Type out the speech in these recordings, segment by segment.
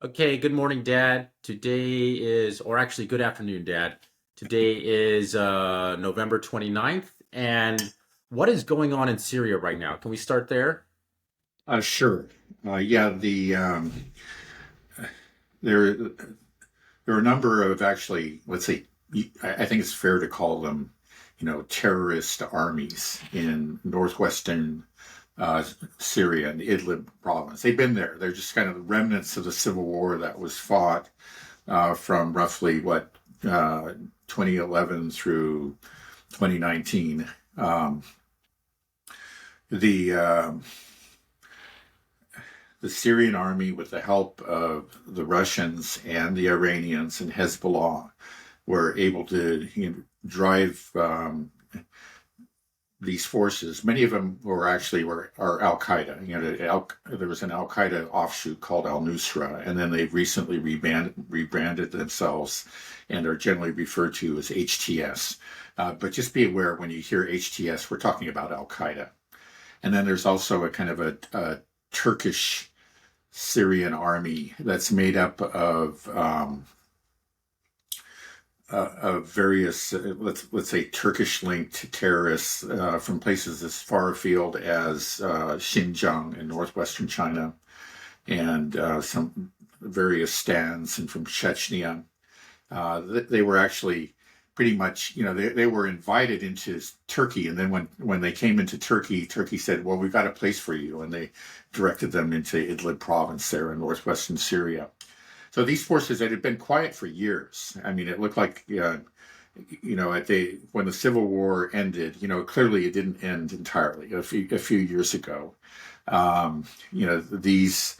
Okay, good morning, Dad. Today is, or actually, good afternoon, Dad. Today is November 29th. And what is going on in Syria right now? Can we start there? Sure. Yeah, there there are a number of actually, let's say, I think it's fair to call them, terrorist armies in northwestern uh, Syria and Idlib province. They've been there. They're just kind of the remnants of the civil war that was fought from roughly what 2011 through 2019. Um, the the Syrian army, with the help of the Russians and the Iranians and Hezbollah, were able to drive these forces. Many of them are Al Qaeda. There was an Al Qaeda offshoot called Al Nusra, and then they've recently rebranded themselves and are generally referred to as HTS. But just be aware when you hear HTS, we're talking about Al Qaeda. And then there's also a kind of a Turkish Syrian army that's made up of various, let's say, Turkish-linked terrorists from places as far afield as Xinjiang in northwestern China, and some various stands, and from Chechnya. They were actually pretty much, they were invited into Turkey, and then when they came into Turkey, Turkey said, "Well, we've got a place for you," and they directed them into Idlib province there in northwestern Syria. So these forces that had been quiet for years. I mean, it looked like, when the Civil War ended, clearly it didn't end entirely a few years ago. Um, you know, these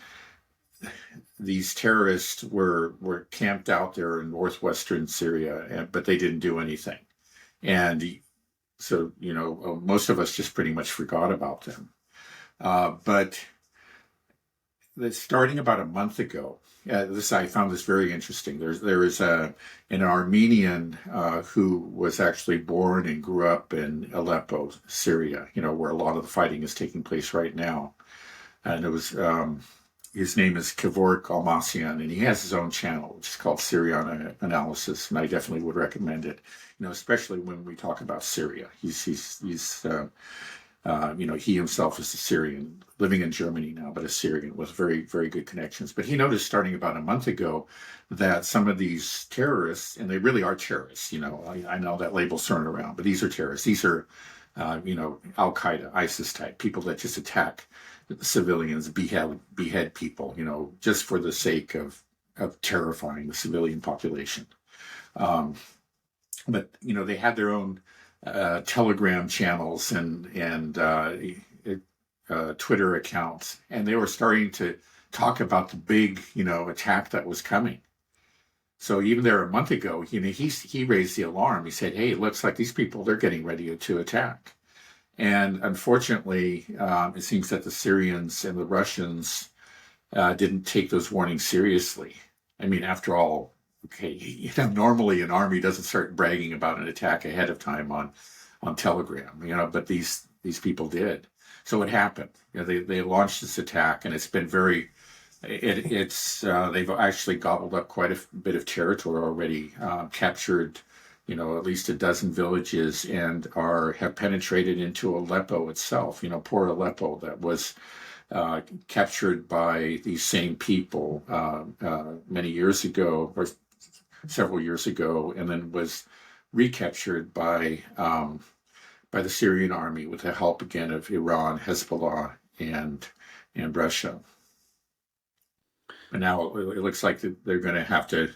terrorists were camped out there in northwestern Syria, but they didn't do anything. And so, most of us just pretty much forgot about them. But starting about a month ago, this I found this very interesting. There is an Armenian who was actually born and grew up in Aleppo, Syria, where a lot of the fighting is taking place right now. And it was his name is Kevork Almasian, and he has his own channel, which is called Syrian Analysis, and I definitely would recommend it. Especially when we talk about Syria. He himself is a Syrian, living in Germany now, but a Syrian with very, very good connections. But he noticed starting about a month ago that some of these terrorists, and they really are terrorists, I know that label's thrown around, but these are terrorists. These are, Al Qaeda, ISIS type people that just attack civilians, behead people, just for the sake of terrifying the civilian population. Um, but they had their own Telegram channels and Twitter accounts, and they were starting to talk about the big, attack that was coming. So even there a month ago, he raised the alarm. He said, "Hey, it looks like these people, they're getting ready to attack." And unfortunately, it seems that the Syrians and the Russians didn't take those warnings seriously. I mean, after all, okay, normally an army doesn't start bragging about an attack ahead of time on Telegram, but these people did. So it happened. They launched this attack, and it's been they've actually gobbled up quite a bit of territory already, captured at least a dozen villages, and have penetrated into Aleppo itself. Poor Aleppo, that was captured by these same people many years ago, or several years ago, and then was recaptured by the Syrian army with the help again of Iran, Hezbollah, and Russia. But now it looks like they're going to have to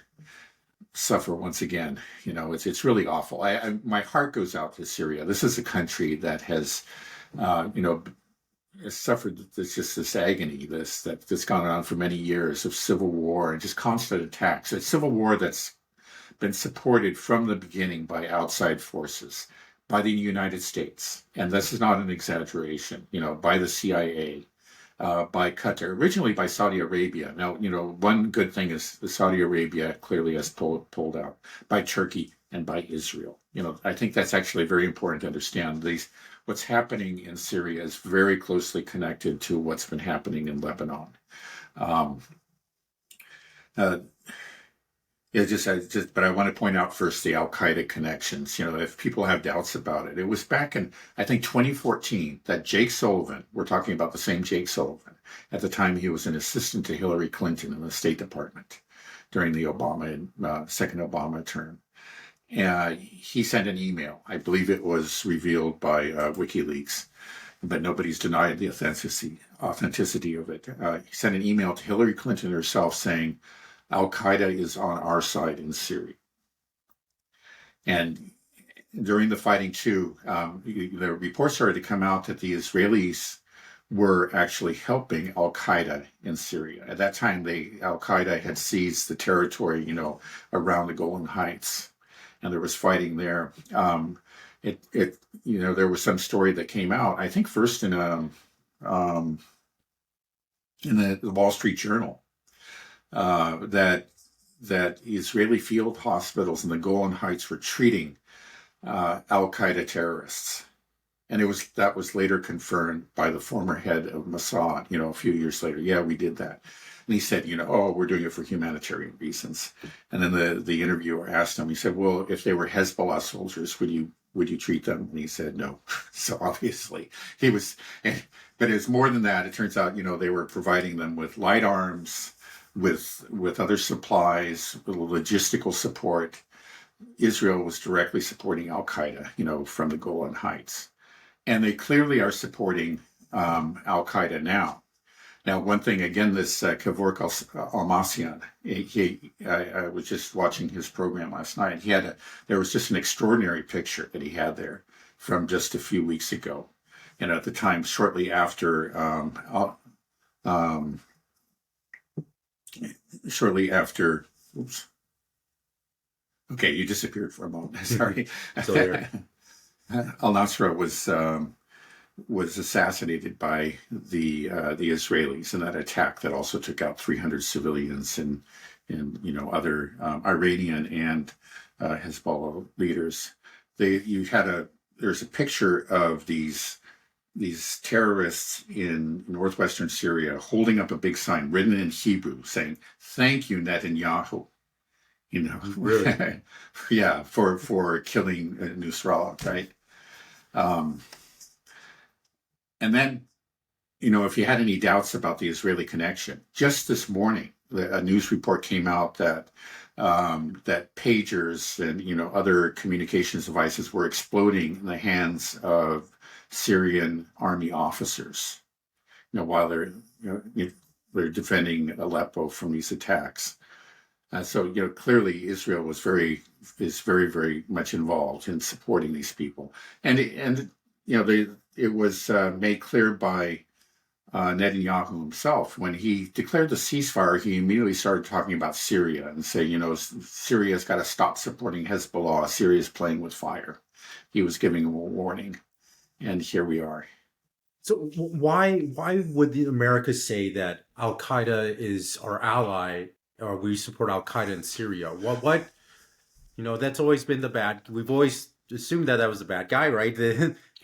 suffer once again. It's really awful. My heart goes out to Syria. This is a country that has, suffered this agony, that's gone on for many years of civil war and just constant attacks. A civil war that's been supported from the beginning by outside forces, by the United States, and this is not an exaggeration. By the CIA, by Qatar, originally by Saudi Arabia. Now, one good thing is the Saudi Arabia clearly has pulled out, by Turkey and by Israel. I think that's actually very important to understand. What's happening in Syria is very closely connected to what's been happening in Lebanon. Um, Uh, but I want to point out first the Al-Qaeda connections. If people have doubts about it, it was back in, I think, 2014 that Jake Sullivan, we're talking about the same Jake Sullivan, at the time he was an assistant to Hillary Clinton in the State Department during the second Obama term. He sent an email. I believe it was revealed by WikiLeaks, but nobody's denied the authenticity of it. He sent an email to Hillary Clinton herself saying, Al-Qaeda is on our side in Syria. And during the fighting too, the reports started to come out that the Israelis were actually helping Al-Qaeda in Syria. At that time, Al-Qaeda had seized the territory, around the Golan Heights, and there was fighting there. There was some story that came out, I think first in the Wall Street Journal, that Israeli field hospitals in the Golan Heights were treating Al-Qaeda terrorists. And that was later confirmed by the former head of Mossad, a few years later. Yeah, we did that. And he said, we're doing it for humanitarian reasons. And then the interviewer asked him, he said, well, if they were Hezbollah soldiers, would you treat them? And he said, no. So obviously but it was more than that. It turns out, they were providing them with light arms, with other supplies, logistical support. Israel was directly supporting Al-Qaeda, from the Golan Heights. And they clearly are supporting Al-Qaeda now. Now, one thing, again, this Kevork Almasian, I was just watching his program last night. There was just an extraordinary picture that he had there from just a few weeks ago. And at the time, shortly after, oops. Okay, you disappeared for a moment. Sorry. So there. Al-Nusra was assassinated by the Israelis in that attack that also took out 300 civilians and other Iranian and Hezbollah leaders. There's a picture of these terrorists in northwestern Syria holding up a big sign written in Hebrew saying, "Thank you, Netanyahu." Really? Yeah, for killing Nusra, right? And then, if you had any doubts about the Israeli connection, just this morning, a news report came out that pagers and other communications devices were exploding in the hands of Syrian army officers, while they're defending Aleppo from these attacks. So clearly Israel is very, very much involved in supporting these people, and it was made clear by Netanyahu himself when he declared the ceasefire. He immediately started talking about Syria and say, Syria's got to stop supporting Hezbollah. Syria's playing with fire. He was giving them a warning, and here we are. So why would the Americas say that Al-Qaeda is our ally, or we support Al-Qaeda in Syria? What that's always been the bad. We've always assumed that was the bad guy, right?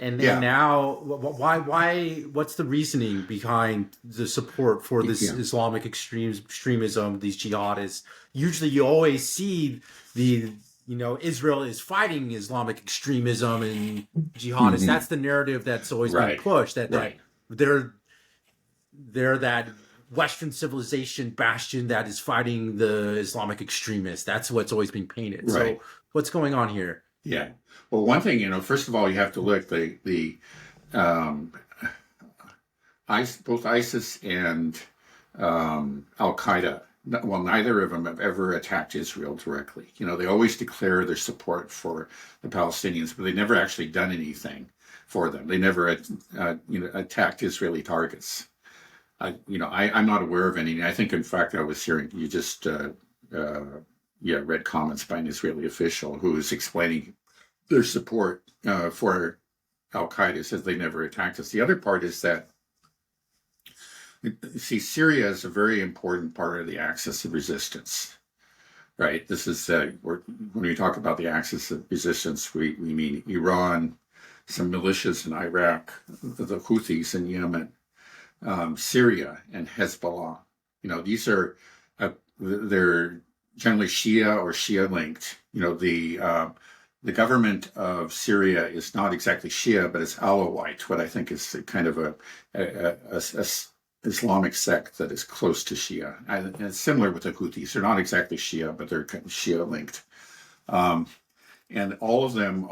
And now, why? What's the reasoning behind the support for this Islamic extremism, these jihadists? Usually, you always see Israel is fighting Islamic extremism and jihadists. Mm-hmm. That's the narrative that's always been pushed. That they're that Western civilization bastion that is fighting the Islamic extremists. That's what's always being painted. Right. So, what's going on here? Yeah. Well, one thing, first of all, you have to look both ISIS and Al-Qaeda. Well, neither of them have ever attacked Israel directly. They always declare their support for the Palestinians, but they've never actually done anything for them. They never, attacked Israeli targets. I'm not aware of any. I think, in fact, I was hearing you just read comments by an Israeli official who is explaining their support for Al-Qaeda. Says they never attacked us. The other part is that, see, Syria is a very important part of the axis of resistance, right? This is when we talk about the axis of resistance, we mean Iran, some militias in Iraq, the Houthis in Yemen, Syria, and Hezbollah. These are they're generally Shia or Shia linked. The government of Syria is not exactly Shia, but it's Alawite, what I think is kind of a Islamic sect that is close to Shia. And it's similar with the Houthis. They're not exactly Shia, but they're kind of Shia linked. And all of them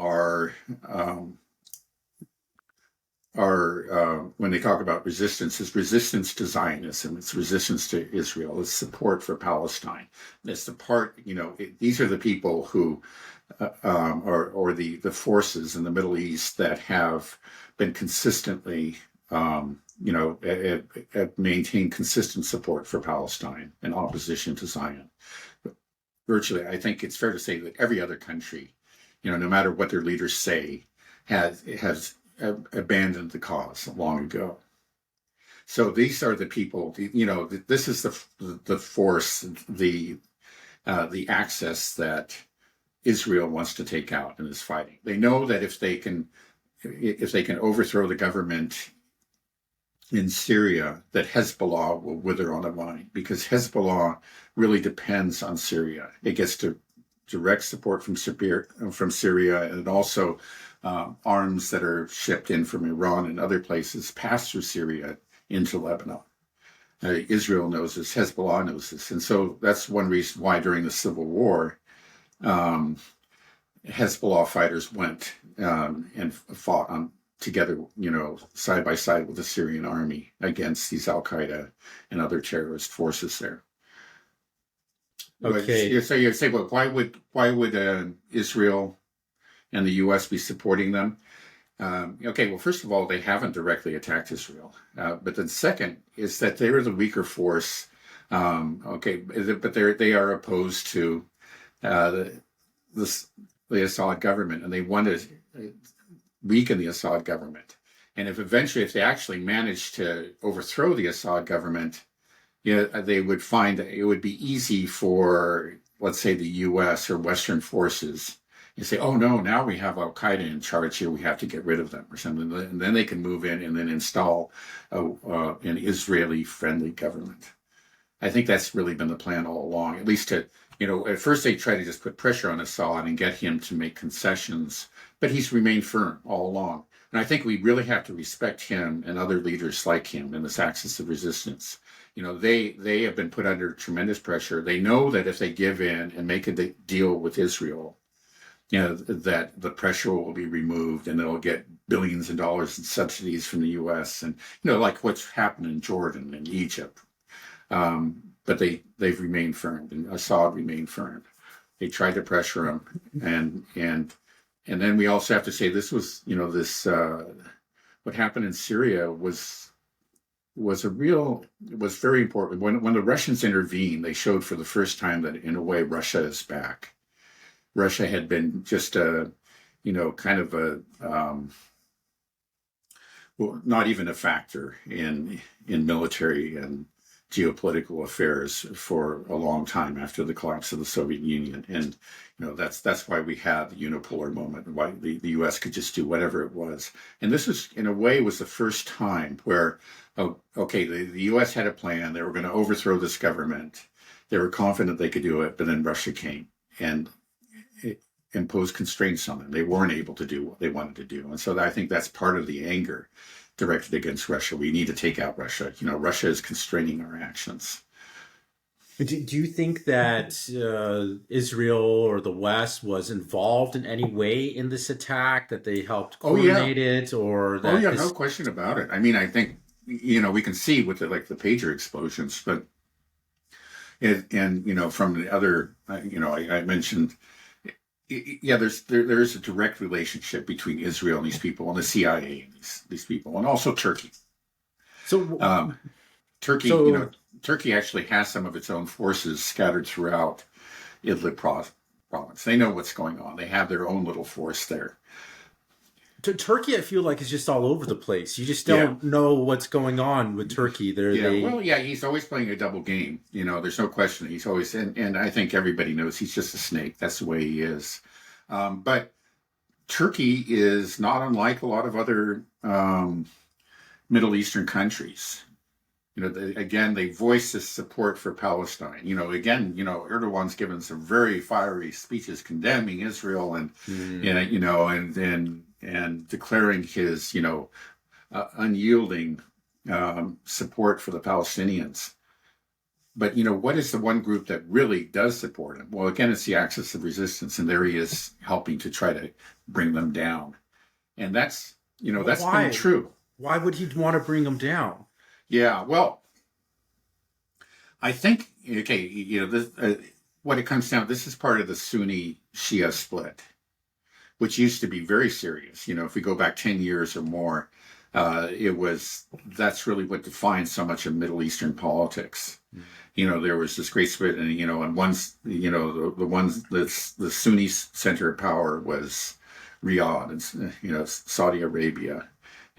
when they talk about resistance, is resistance to Zionism, it's resistance to Israel, it's support for Palestine. It's the part, these are the people who, or the forces in the Middle East that have been consistently, have maintained consistent support for Palestine and opposition to Zion. Virtually, I think it's fair to say that every other country, no matter what their leaders say, has abandoned the cause long ago. So these are the people. This is the force, the axis that Israel wants to take out and is fighting. They know that if they can overthrow the government in Syria, that Hezbollah will wither on the vine, because Hezbollah really depends on Syria. It gets direct support from Syria, and also arms that are shipped in from Iran and other places pass through Syria into Lebanon. Israel knows this, Hezbollah knows this, and so that's one reason why during the Civil War, Hezbollah fighters went and fought together, side by side with the Syrian army against these Al-Qaeda and other terrorist forces there. Okay. So you say, well, why would Israel and the U.S. be supporting them? Well, first of all, they haven't directly attacked Israel. But then second is that they are the weaker force. But they are opposed to the Assad government, and they want to weaken the Assad government. And if they actually manage to overthrow the Assad government, they would find that it would be easy for, let's say, the U.S. or Western forces. You say, oh no, now we have Al-Qaeda in charge here, we have to get rid of them or something. And then they can move in and then install an Israeli-friendly government. I think that's really been the plan all along, at least at first they tried to just put pressure on Assad and get him to make concessions, but he's remained firm all along. And I think we really have to respect him and other leaders like him in this axis of resistance. They have been put under tremendous pressure. They know that if they give in and make a deal with Israel, that the pressure will be removed and they'll get billions of dollars in subsidies from the U.S. and, like what's happened in Jordan and Egypt. But they've remained firm, and Assad remained firm. They tried to pressure him, and then we also have to say this was, what happened in Syria was very important. When the Russians intervened, they showed for the first time that in a way Russia is back. Russia had been just not even a factor in military and geopolitical affairs for a long time after the collapse of the Soviet Union. And, that's why we had the unipolar moment, why the U.S. could just do whatever it was. And this was, in a way, was the first time where, the U.S. had a plan. They were going to overthrow this government. They were confident they could do it, but then Russia came and it imposed constraints on them. They weren't able to do what they wanted to do. And so I think that's part of the anger directed against Russia. We need to take out Russia. Russia is constraining our actions. Do you think that Israel or the West was involved in any way in this attack, that they helped coordinate it, or that? Oh yeah, no question about it. I mean, I think, we can see with the pager explosions, but from the other, I mentioned, there is a direct relationship between Israel and these people, and the CIA and these people, and also Turkey. So Turkey, Turkey actually has some of its own forces scattered throughout Idlib province. They know what's going on. They have their own little force there. Turkey, I feel like, is just all over the place. You just don't know what's going on with Turkey. He's always playing a double game. There's no question. He's always, and I think everybody knows he's just a snake. That's the way he is. But Turkey is not unlike a lot of other Middle Eastern countries. again, they voice this support for Palestine. Again, Erdogan's given some very fiery speeches condemning Israel and declaring his, unyielding support for the Palestinians. But, what is the one group that really does support him? Well, again, it's the Axis of Resistance, and there he is helping to try to bring them down. And that's been true. Why would he want to bring them down? Yeah, well, I think, what it comes down, this is part of the Sunni Shia split, which used to be very serious. If we go back 10 years or more, that's really what defines so much of Middle Eastern politics. There was this great split, and one's, the Sunni center of power was Riyadh, and, Saudi Arabia.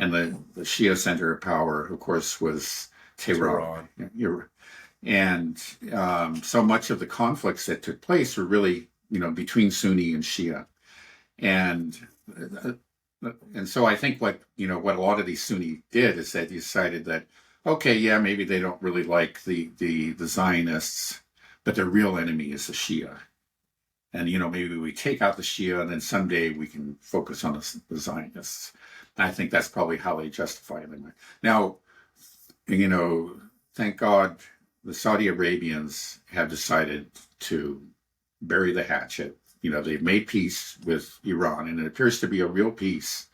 And the Shia center of power, of course, was Tehran. And so much of the conflicts that took place were really, between Sunni and Shia. And so I think what a lot of these Sunni did is they decided that, okay, yeah, maybe they don't really like the Zionists, but their real enemy is the Shia. And, maybe we take out the Shia and then someday we can focus on the Zionists. I think that's probably how they justify it. Now, thank God the Saudi Arabians have decided to bury the hatchet. They've made peace with Iran, and it appears to be a real peace.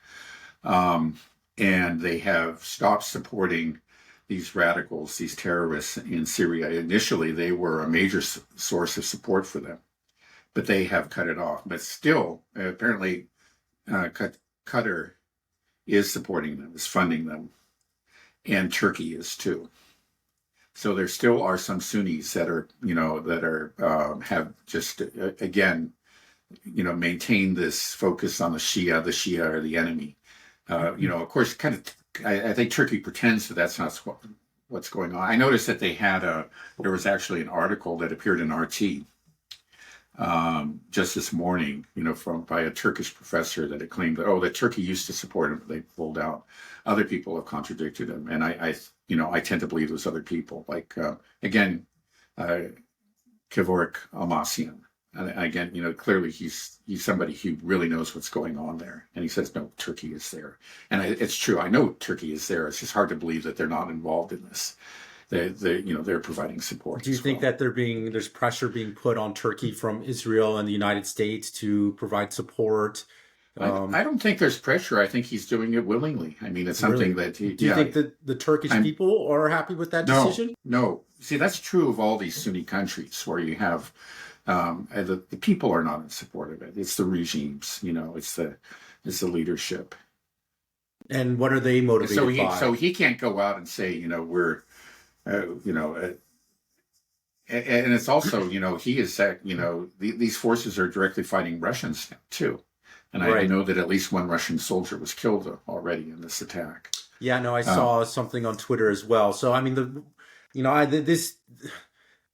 And they have stopped supporting these radicals, these terrorists in Syria. Initially, they were a major source of support for them, but they have cut it off. But still, apparently, Qatar is supporting them, is funding them, and Turkey is too. So there still are some Sunnis that have just again, maintained this focus on the Shia. The Shia are the enemy. Of course, I think Turkey pretends that that's not what's going on. I noticed that there was actually an article that appeared in RT just this morning, by a Turkish professor that had claimed that Turkey used to support him, but they pulled out. Other people have contradicted him, and I tend to believe those other people, like Kevork Almasian. And again, clearly he's somebody who really knows what's going on there, and he says no, Turkey is there, and it's true. I know Turkey is there. It's just hard to believe that they're not involved in this. They're providing support. Do you think that there's pressure being put on Turkey from Israel and the United States to provide support? I don't think there's pressure. I think he's doing it willingly. I mean, it's something that he... Do you think that the Turkish people are happy with that decision? No. See, that's true of all these Sunni countries where you have... the people are not in support of it. It's the regimes, it's the leadership. And what are they motivated by? So he can't go out and say, we're... and it's also, he is, these forces are directly fighting Russians too. And I know that at least one Russian soldier was killed already in this attack. Yeah, no, I saw something on Twitter as well. So, I mean,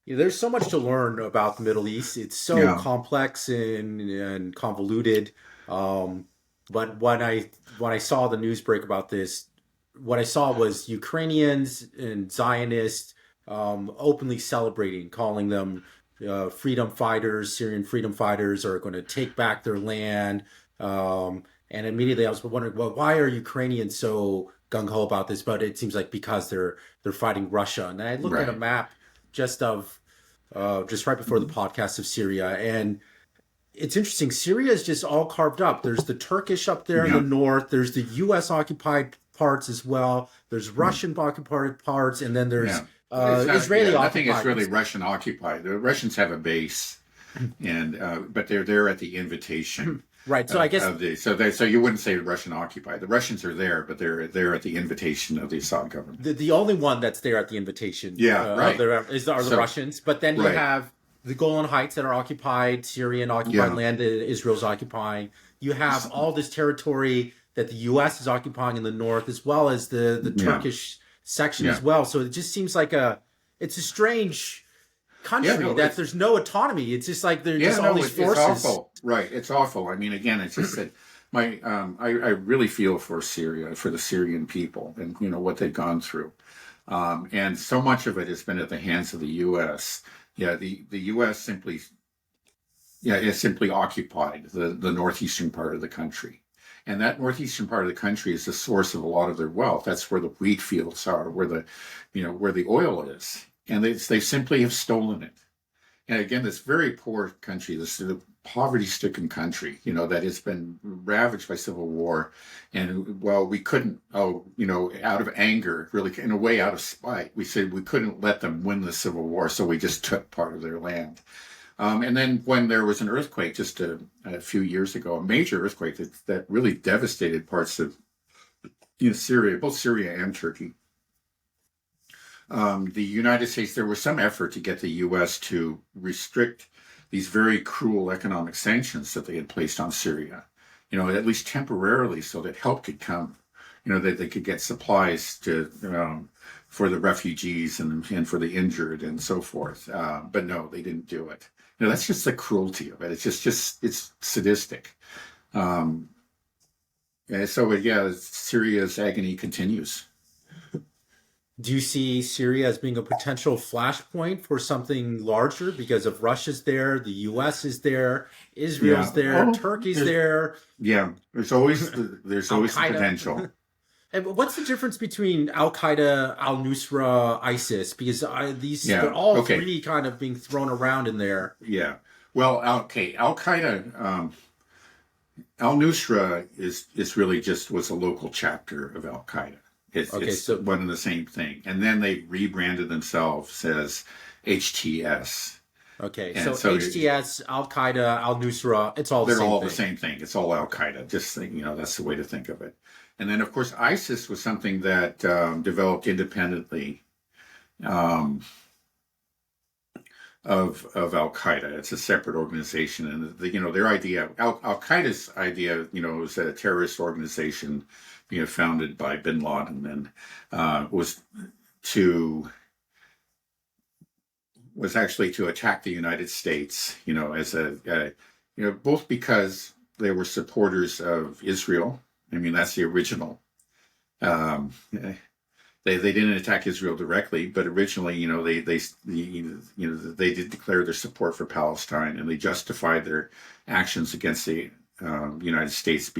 there's so much to learn about the Middle East. It's so complex and convoluted. But when I saw the news break about this, what I saw was Ukrainians and Zionists openly celebrating, calling them freedom fighters. Syrian freedom fighters are going to take back their land. And immediately I was wondering, well, why are Ukrainians so gung-ho about this? But it seems like because they're fighting Russia. And I looked at a map just right before the podcast of Syria, and it's interesting. Syria is just all carved up. There's the Turkish up there in the north. There's the U.S. occupied parts as well. There's Russian occupied parts, and then there's Israeli occupied. I think it's really Russian occupied. The Russians have a base, and but they're there at the invitation. Right. So I guess so you wouldn't say Russian occupied. The Russians are there, but they're there at the invitation of the Assad government. The only one that's there at the invitation, are the Russians. But then you have the Golan Heights that are occupied, Syrian occupied land that Israel's occupying. You have all this territory that the U.S. is occupying in the north, as well as the Turkish section as well. So it just seems like it's a strange country that there's no autonomy. It's just like there's all these forces. It's awful. Right. It's awful. I mean, again, it's just that I really feel for Syria, for the Syrian people, and what they've gone through. And so much of it has been at the hands of the U.S. Yeah, the U.S. simply, yeah, it simply occupied the northeastern part of the country. And that northeastern part of the country is the source of a lot of their wealth. That's where the wheat fields are, where the oil is. And they simply have stolen it. And again, this very poor country, this poverty-stricken country, that has been ravaged by civil war. And well, we couldn't, out of anger, really, in a way, out of spite, we said we couldn't let them win the civil war, so we just took part of their land. And then when there was an earthquake just a few years ago, a major earthquake that really devastated parts of Syria, both Syria and Turkey. The United States, there was some effort to get the U.S. to restrict these very cruel economic sanctions that they had placed on Syria, at least temporarily, so that help could come, that they could get supplies for the refugees and for the injured and so forth. But no, they didn't do it. That's just the cruelty of it. It's sadistic. And so, yeah, Syria's agony continues. Do you see Syria as being a potential flashpoint for something larger because of Russia's there, the U.S. is there, Israel's there, Turkey's there? Yeah, there's always the potential. And what's the difference between Al-Qaeda, Al-Nusra, ISIS? Because they're all three kind of being thrown around in there. Yeah. Well, Al-Qaeda, Al-Nusra is really just was a local chapter of Al-Qaeda. It's one and the same thing. And then they rebranded themselves as HTS. Okay, so HTS, Al-Qaeda, Al-Nusra, it's all the same thing. They're all the same thing. It's all Al-Qaeda. Just, that's the way to think of it. And then, of course, ISIS was something that developed independently of Al-Qaeda. It's a separate organization. And, their idea, Al-Qaeda's idea, was that a terrorist organization, founded by bin Laden and was actually to attack the United States, as both because they were supporters of Israel. I mean, that's the original. They didn't attack Israel directly, but originally, they did declare their support for Palestine, and they justified their actions against the United States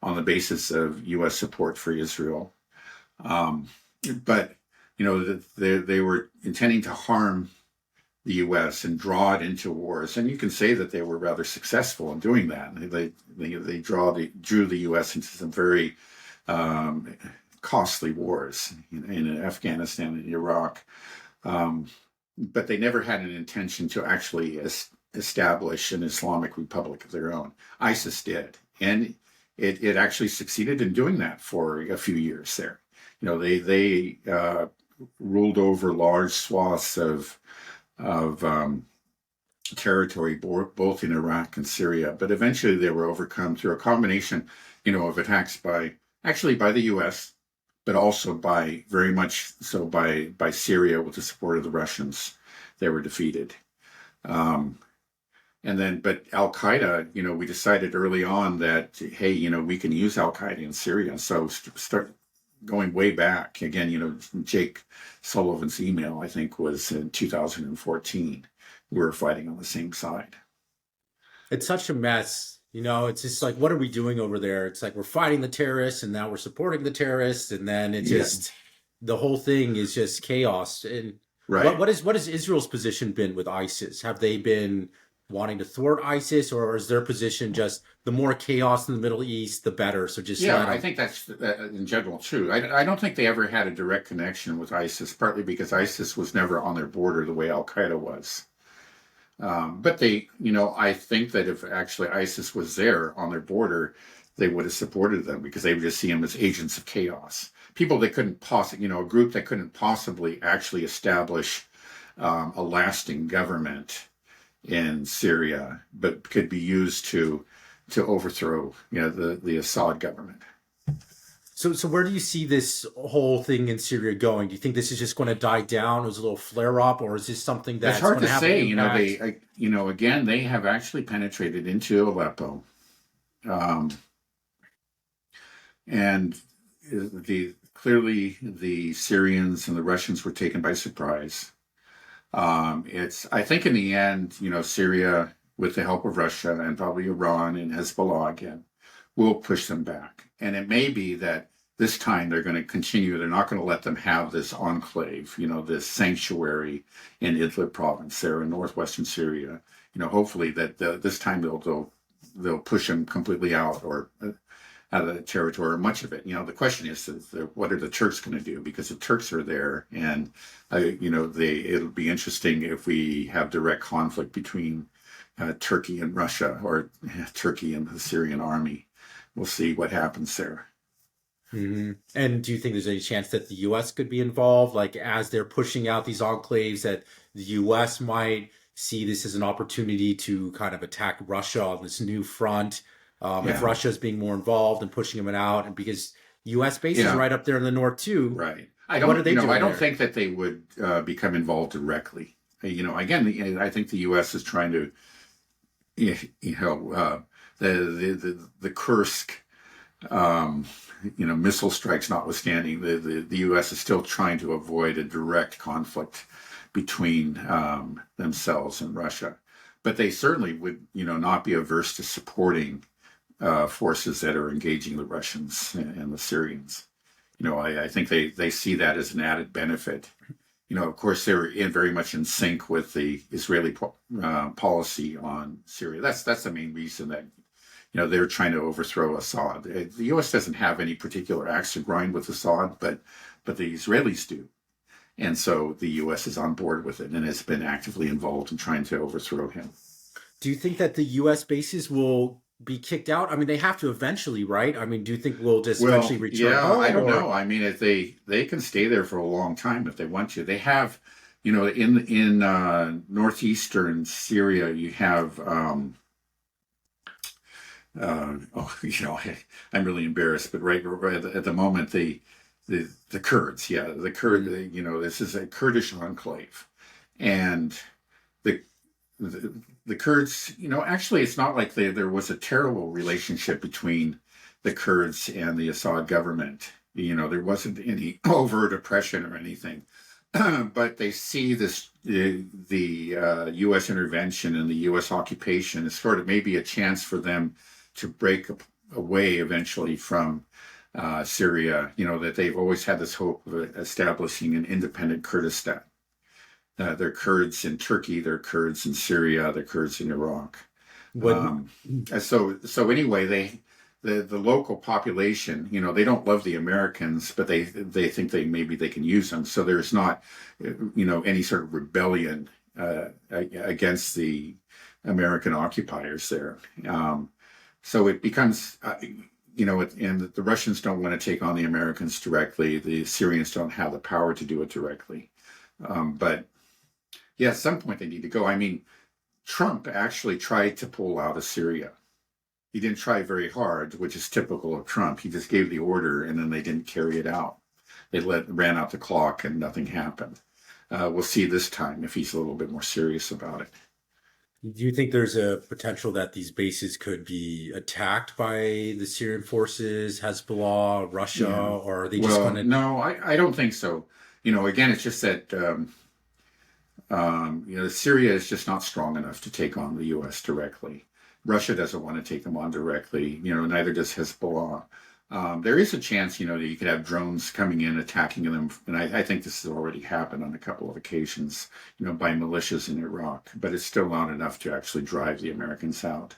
on the basis of U.S. support for Israel. But they were intending to harm the U.S. and draw it into wars, and you can say that they were rather successful in doing that. They drew the U.S. into some very costly wars in Afghanistan and Iraq, but they never had an intention to actually establish an Islamic republic of their own. ISIS did, and it actually succeeded in doing that for a few years there. They ruled over large swaths of territory, both in Iraq and Syria, but eventually they were overcome through a combination, of attacks by the U.S., but also very much so by Syria with the support of the Russians. They were defeated. But Al-Qaeda, we decided early on that, hey, we can use Al-Qaeda in Syria. So start going way back. Again, Jake Sullivan's email, I think, was in 2014. We were fighting on the same side. It's such a mess. It's just like, what are we doing over there? It's like we're fighting the terrorists and now we're supporting the terrorists. And then the whole thing is just chaos. And right. What is Israel's position been with ISIS? Have they been wanting to thwart ISIS, or is their position just the more chaos in the Middle East, the better? So just I think that's in general true. I don't think they ever had a direct connection with ISIS, partly because ISIS was never on their border the way Al-Qaeda was. But they, I think that if actually ISIS was there on their border, they would have supported them because they would just see them as agents of chaos. People that couldn't possibly, a group that couldn't possibly actually establish a lasting government in Syria, but could be used to overthrow, the Assad government. So where do you see this whole thing in Syria going? Do you think this is just going to die down? Is it a little flare up, or is this something that's it's hard going to have say? an impact? Again, they have actually penetrated into Aleppo, and clearly the Syrians and the Russians were taken by surprise. I think in the end, Syria, with the help of Russia and probably Iran and Hezbollah again, will push them back. And it may be that this time they're going to continue. They're not going to let them have this enclave, this sanctuary in Idlib province there in northwestern Syria. Hopefully that this time they'll push them completely out or out of the territory or much of it. The question is what are the Turks going to do? Because the Turks are there, and it'll be interesting if we have direct conflict between Turkey and Russia, or Turkey and the Syrian army. We'll see what happens there. Mm-hmm. And do you think there's any chance that the U.S. could be involved, like as they're pushing out these enclaves, that the U.S. might see this as an opportunity to kind of attack Russia on this new front? If Russia is being more involved and pushing them out, and because U.S. bases right up there in the north too, right? What are they doing I don't there? think that they would become involved directly. Again, I think the U.S. is trying to, the Kursk, missile strikes notwithstanding, the U.S. is still trying to avoid a direct conflict between themselves and Russia. But they certainly would, not be averse to supporting forces that are engaging the Russians and the Syrians. I think they see that as an added benefit. Of course, they're very much in sync with the Israeli policy on Syria. That's the main reason that they're trying to overthrow Assad. The U.S. doesn't have any particular axe to grind with Assad, but the Israelis do. And so the U.S. is on board with it and has been actively involved in trying to overthrow him. Do you think that the U.S. bases will be kicked out? I mean, they have to eventually, right? I mean, do you think we'll just eventually return home? I don't know. I mean, if they can stay there for a long time if they want to. They have, in northeastern Syria, you have. I'm really embarrassed, but right at the moment, the Kurds, the Kurd, this is a Kurdish enclave, and the Kurds, actually, it's not like there was a terrible relationship between the Kurds and the Assad government. There wasn't any overt oppression or anything, but they see the U.S. intervention and the U.S. occupation as sort of maybe a chance for them to break away eventually from Syria. That they've always had this hope of establishing an independent Kurdistan. They're Kurds in Turkey, they're Kurds in Syria, they're Kurds in Iraq. So anyway, the local population, they don't love the Americans, but they think maybe they can use them. So there's not, any sort of rebellion against the American occupiers there. So it becomes, and the Russians don't want to take on the Americans directly. The Syrians don't have the power to do it directly. But yeah, at some point they need to go. I mean, Trump actually tried to pull out of Syria. He didn't try very hard, which is typical of Trump. He just gave the order and then they didn't carry it out. They ran out the clock and nothing happened. We'll see this time if he's a little bit more serious about it. Do you think there's a potential that these bases could be attacked by the Syrian forces, Hezbollah, Russia, or are they just going to? No, I don't think so. Again, it's just that Syria is just not strong enough to take on the U.S. directly. Russia doesn't want to take them on directly. Neither does Hezbollah. There is a chance, that you could have drones coming in, attacking them. And I think this has already happened on a couple of occasions, by militias in Iraq. But it's still not enough to actually drive the Americans out.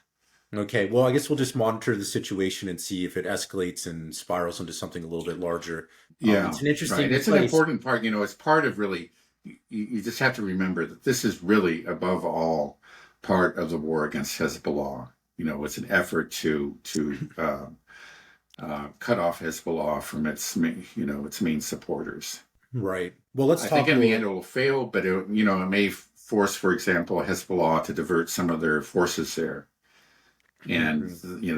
Okay, well, I guess we'll just monitor the situation and see if it escalates and spirals into something a little bit larger. It's an interesting right. It's an important part. It's part of really, you just have to remember that this is really, above all, part of the war against Hezbollah. It's an effort to cut off Hezbollah from its main supporters. Right. Well, I think in the end it will fail, but it may force, for example, Hezbollah to divert some of their forces there. And,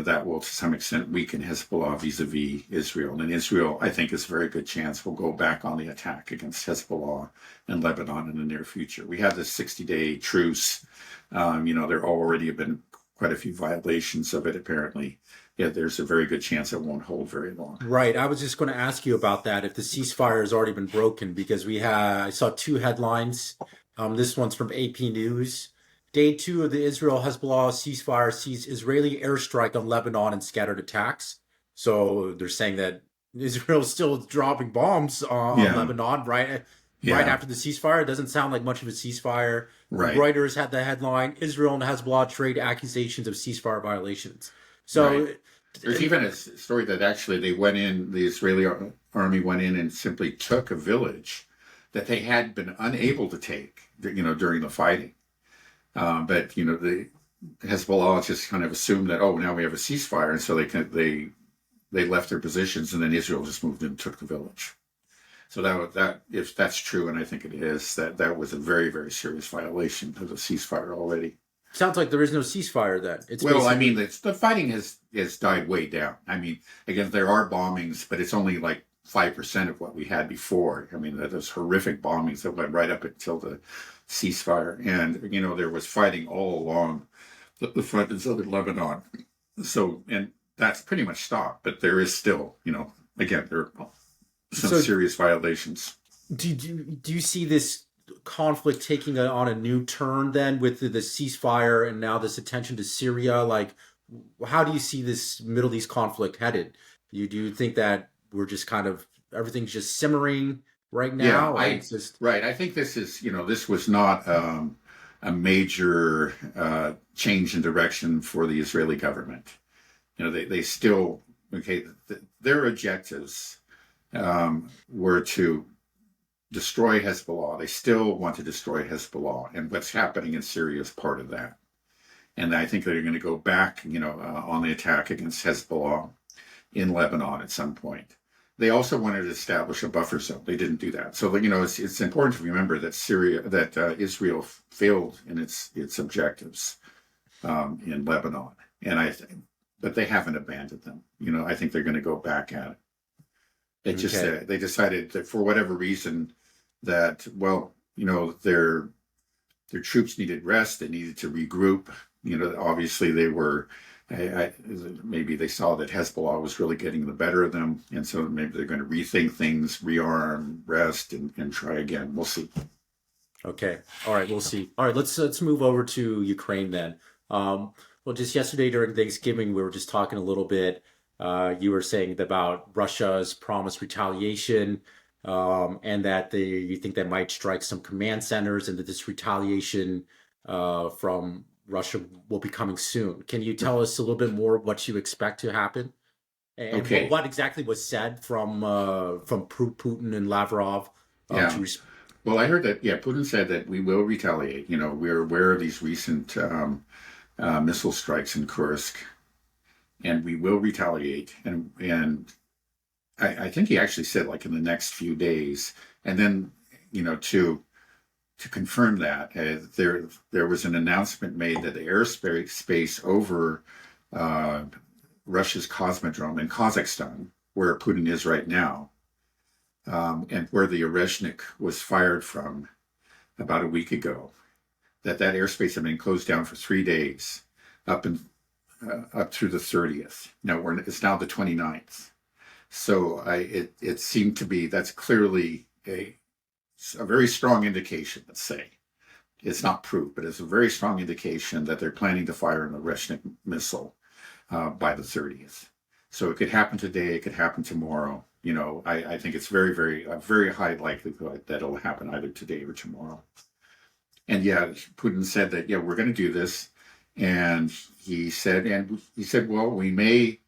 that will to some extent weaken Hezbollah vis-a-vis Israel. And Israel, I think, is a very good chance will go back on the attack against Hezbollah and Lebanon in the near future. We had this 60-day truce. There already have been quite a few violations of it, apparently. yeah, there's a very good chance it won't hold very long. Right. I was just going to ask you about that if the ceasefire has already been broken because I saw two headlines. This one's from AP News. Day two of the Israel Hezbollah ceasefire sees Israeli airstrike on Lebanon and scattered attacks. So they're saying that Israel's still dropping bombs on Yeah, Lebanon, right? Right yeah, after the ceasefire. It doesn't sound like much of a ceasefire. right, Reuters had the headline Israel and Hezbollah trade accusations of ceasefire violations. right. So, There's even a story that actually they went in, the Israeli army went in and simply took a village that they had been unable to take, during the fighting. But the Hezbollah just kind of assumed that, oh, now we have a ceasefire, and so they left their positions, and then Israel just moved in and took the village. So that if that's true, and I think it is, that was a very, very serious violation of the ceasefire already. sounds like there is no ceasefire then. It's Well, I mean, basically the fighting has died way down. I mean, again, there are bombings, but it's only like 5% of what we had before. I mean, those horrific bombings that went right up until the ceasefire, and there was fighting all along the front in southern Lebanon. So, and that's pretty much stopped, but there is still, again, there are some so. serious violations. Do you see this conflict taking on a new turn then with the ceasefire and now this attention to Syria? Like, how do you see this Middle East conflict headed? Do you think that we're just kind of everything's just simmering right Yeah, now, or it's just right. I think this was not a major change in direction for the Israeli government. They still, okay, their objectives were to destroy Hezbollah. They still want to destroy Hezbollah, and what's happening in Syria is part of that. And I think they're going to go back, on the attack against Hezbollah in Lebanon at some point. They also wanted to establish a buffer zone. They didn't do that. So, it's important to remember that Israel failed in its objectives in Lebanon, but they haven't abandoned them. I think they're going to go back at it. okay? They decided that for whatever reason that, well, their troops needed rest. They needed to regroup. Obviously they were, maybe they saw that Hezbollah was really getting the better of them. And so maybe they're going to rethink things, rearm, rest, and try again. We'll see. Okay. All right. We'll see. All right. Let's move over to Ukraine then. Well, just yesterday during Thanksgiving, we were just talking a little bit. You were saying about Russia's promised retaliation, and that you think they might strike some command centers, and that this retaliation from Russia will be coming soon. Can you tell us a little bit more what you expect to happen, and Okay. what exactly was said from Putin and Lavrov Yeah. to Well, I heard that, yeah, Putin said that we will retaliate. We're aware of these recent missile strikes in Kursk, and we will retaliate. And I think he actually said like in the next few days. And then, to confirm that, there was an announcement made that the airspace over Russia's Cosmodrome in Kazakhstan, where Putin is right now, and where the Orezhnik was fired from about a week ago, that airspace had been closed down for 3 days, up through the 30th. Now it's now the 29th. So it seemed to be, that's clearly a very strong indication. Let's say it's not proof, but it's a very strong indication that they're planning to fire an Orezhnik missile by the 30th. So it could happen today. It could happen tomorrow. I think it's a very high likelihood that it'll happen either today or tomorrow. And yeah, Putin said that, yeah, we're going to do this. And he said, well, we may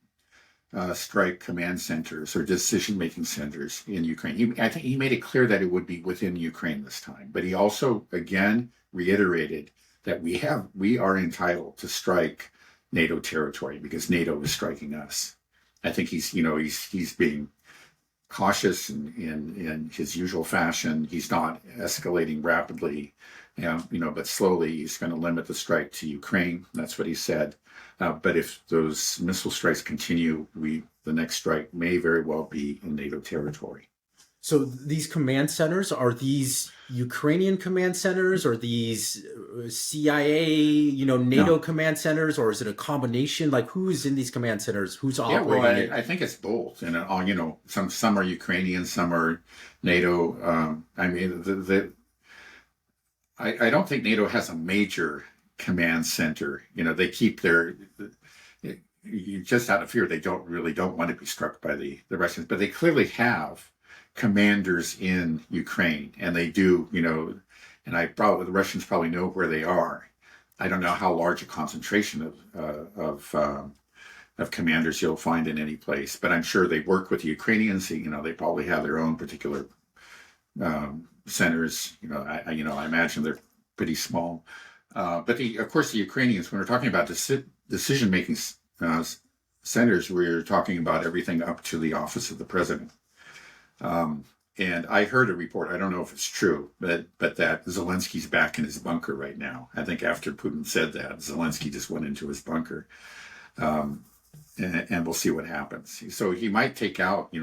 strike command centers or decision-making centers in Ukraine. I think he made it clear that it would be within Ukraine this time. But he also, again, reiterated that we are entitled to strike NATO territory because NATO is striking us. I think he's being cautious in his usual fashion. He's not escalating rapidly, but slowly he's going to limit the strike to Ukraine. That's what he said. But if those missile strikes continue, the next strike may very well be in NATO territory. So these command centers, are these Ukrainian command centers, or these CIA, No. NATO command centers, or is it a combination? Like, who's in these command centers? Who's Yeah, well, operating it? I think it's both, and all some are Ukrainian, some are NATO. I mean, I don't think NATO has a major command center. They keep their just out of fear. They don't want to be struck by the Russians, but they clearly have commanders in Ukraine, and they do. And the Russians probably know where they are. I don't know how large a concentration of commanders you'll find in any place, but I'm sure they work with the Ukrainians. They probably have their own particular centers. I imagine they're pretty small. But of course, the Ukrainians, when we're talking about decision-making centers, we're talking about everything up to the office of the president. And I heard a report, I don't know if it's true, but that Zelensky's back in his bunker right now. I think after Putin said that, Zelensky just went into his bunker. And we'll see what happens. So he might take out,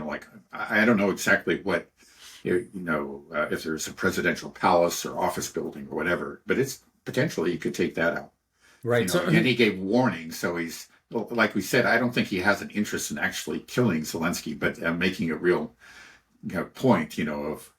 I don't know exactly what, if there's a presidential palace or office building or whatever, but it's potentially he could take that out. Right. And he gave warning. So he's, like we said, I don't think he has an interest in actually killing Zelensky, but making a real point, of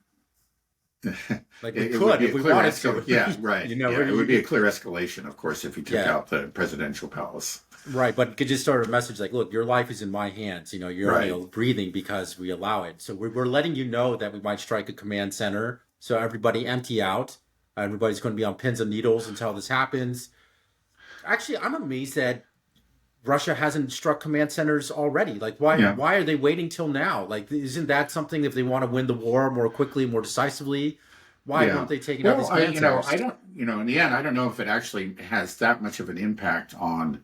like we could if we wanted to. Yeah, right. It would be a clear escalation, of course, if he took out the presidential palace. Right, but could just start a message like, "Look, your life is in my hands. You're Right. only breathing because we allow it. So we're letting you know that we might strike a command center. So everybody empty out. Everybody's going to be on pins and needles until this happens." Actually, I'm amazed that Russia hasn't struck command centers already. Like, why? Yeah. Why are they waiting till now? Like, isn't that something if they want to win the war more quickly, more decisively? Why aren't they taking out these command centers? I don't, in the end, I don't know if it actually has that much of an impact on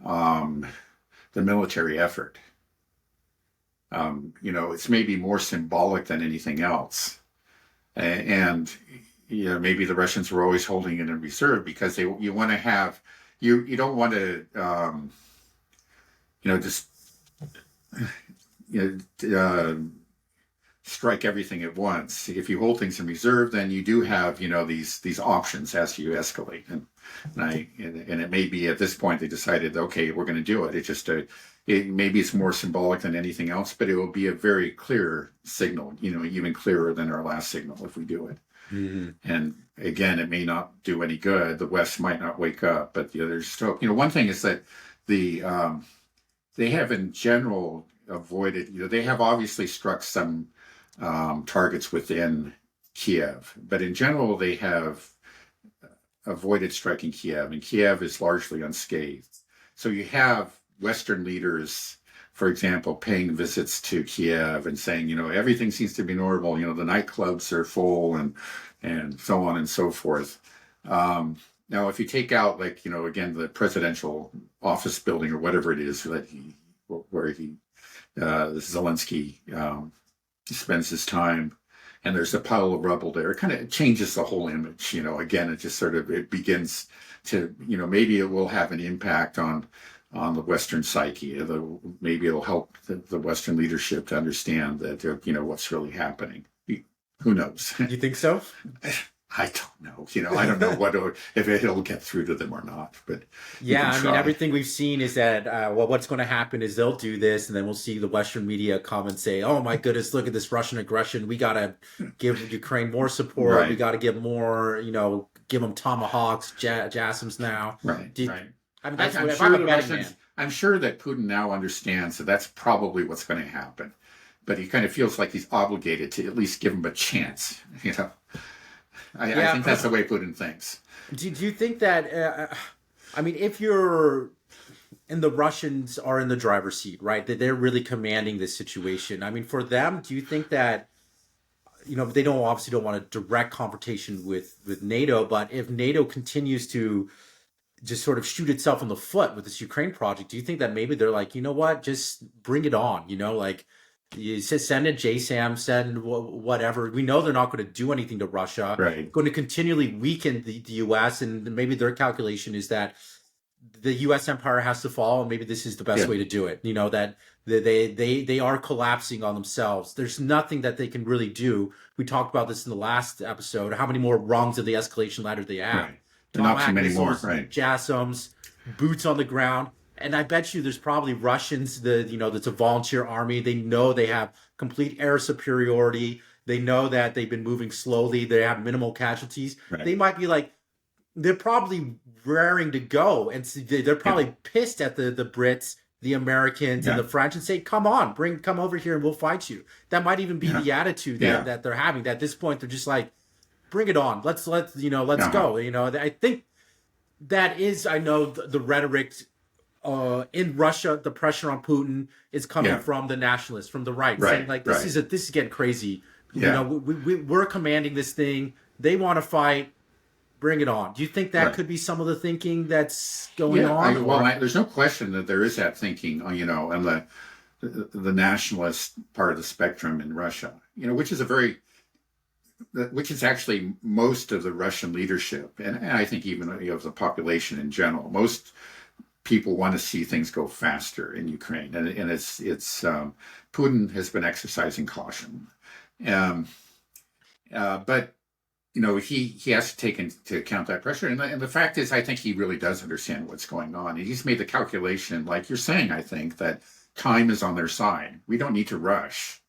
the military effort. It's maybe more symbolic than anything else. And maybe the Russians were always holding it in reserve because you want to have, you don't want to, just, strike everything at once. If you hold things in reserve, then you do have, these options as you escalate. And it may be at this point they decided, okay, we're going to do it. It's just maybe it's more symbolic than anything else, but it will be a very clear signal, even clearer than our last signal if we do it. Mm-hmm. And again, it may not do any good. The West might not wake up, but there's still, one thing is that they have in general avoided, they have obviously struck some targets within Kiev, but in general, they have avoided striking Kiev, and Kiev is largely unscathed. So you have Western leaders, for example, paying visits to Kiev and saying, everything seems to be normal. The nightclubs are full and so on and so forth. Now, if you take out, again, the presidential office building or whatever it is where Zelensky spends his time, and there's a pile of rubble there, it kind of changes the whole image. Again, it just sort of, it begins to, maybe it will have an impact on the Western psyche. Maybe it'll help the Western leadership to understand that, what's really happening. Who knows? You think so? I don't know. I don't know if it'll get through to them or not. But yeah, I mean, everything we've seen is that what's going to happen is they'll do this, and then we'll see the Western media come and say, "Oh my goodness, look at this Russian aggression. We got to give Ukraine more support. Right. We got to give more, give them tomahawks, JASSMs now." Right. Right. I mean, I'm sure that Putin now understands that that's probably what's going to happen, but he kind of feels like he's obligated to at least give him a chance. I think that's the way Putin thinks. Do you think that, if you're, and the Russians are in the driver's seat, right, that they're really commanding this situation. I mean, for them, do you think that, they obviously don't want a direct confrontation with NATO, but if NATO continues to just sort of shoot itself in the foot with this Ukraine project, do you think that maybe they're like, you know what, just bring it on, you send a JSAM, send whatever. We know they're not going to do anything to Russia. Right. Going to continually weaken the U.S. And maybe their calculation is that the U.S. empire has to fall, and maybe this is the best Yeah. way to do it. That they are collapsing on themselves. There's nothing that they can really do. We talked about this in the last episode. How many more rungs of the escalation ladder they have? Right. There are not too Tomahawk many more. missiles, Right. JASSMs, boots on the ground. And I bet you there's probably Russians, that's a volunteer army. They know they have complete air superiority. They know that they've been moving slowly. They have minimal casualties. Right. They might be like, they're probably raring to go. And they're probably pissed at the Brits, the Americans, and the French and say, come on, come over here and we'll fight you. That might even be the attitude that they're having. That at this point, they're just like, bring it on. Let's go. I think that is, I know the rhetoric in Russia, the pressure on Putin is coming from the nationalists, from the right, saying like this is getting crazy. We're commanding this thing. They want to fight. Bring it on. Do you think that could be some of the thinking that's going on? There's no question that there is that thinking, on the nationalist part of the spectrum in Russia, which is actually most of the Russian leadership, and I think even of the population in general. Most people want to see things go faster in Ukraine, and it's Putin has been exercising caution, but he has to take into account that pressure, and the fact is, I think he really does understand what's going on, and he's made the calculation, like you're saying. I think that time is on their side. We don't need to rush.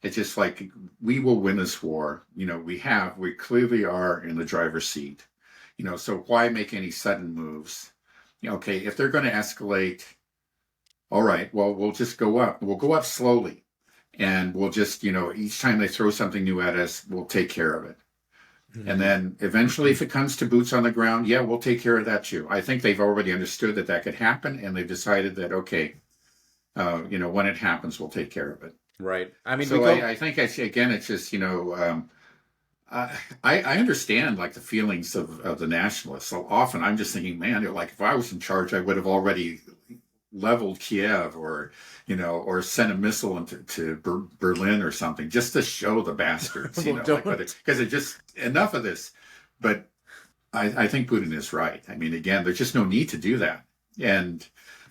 It's just like, we will win this war. We clearly are in the driver's seat. So why make any sudden moves? Okay, if they're going to escalate, all right, well, we'll just go up. We'll go up slowly. And we'll just, each time they throw something new at us, we'll take care of it. Mm-hmm. And then eventually, if it comes to boots on the ground, we'll take care of that too. I think they've already understood that could happen. And they've decided that, okay, when it happens, we'll take care of it. Right. I mean, I think it's just, I understand like the feelings of the nationalists. So often I'm just thinking, man, like if I was in charge, I would have already leveled Kiev or sent a missile to Berlin or something, just to show the bastards, because it's just enough of this. But I think Putin is right. I mean, again, there's just no need to do that. And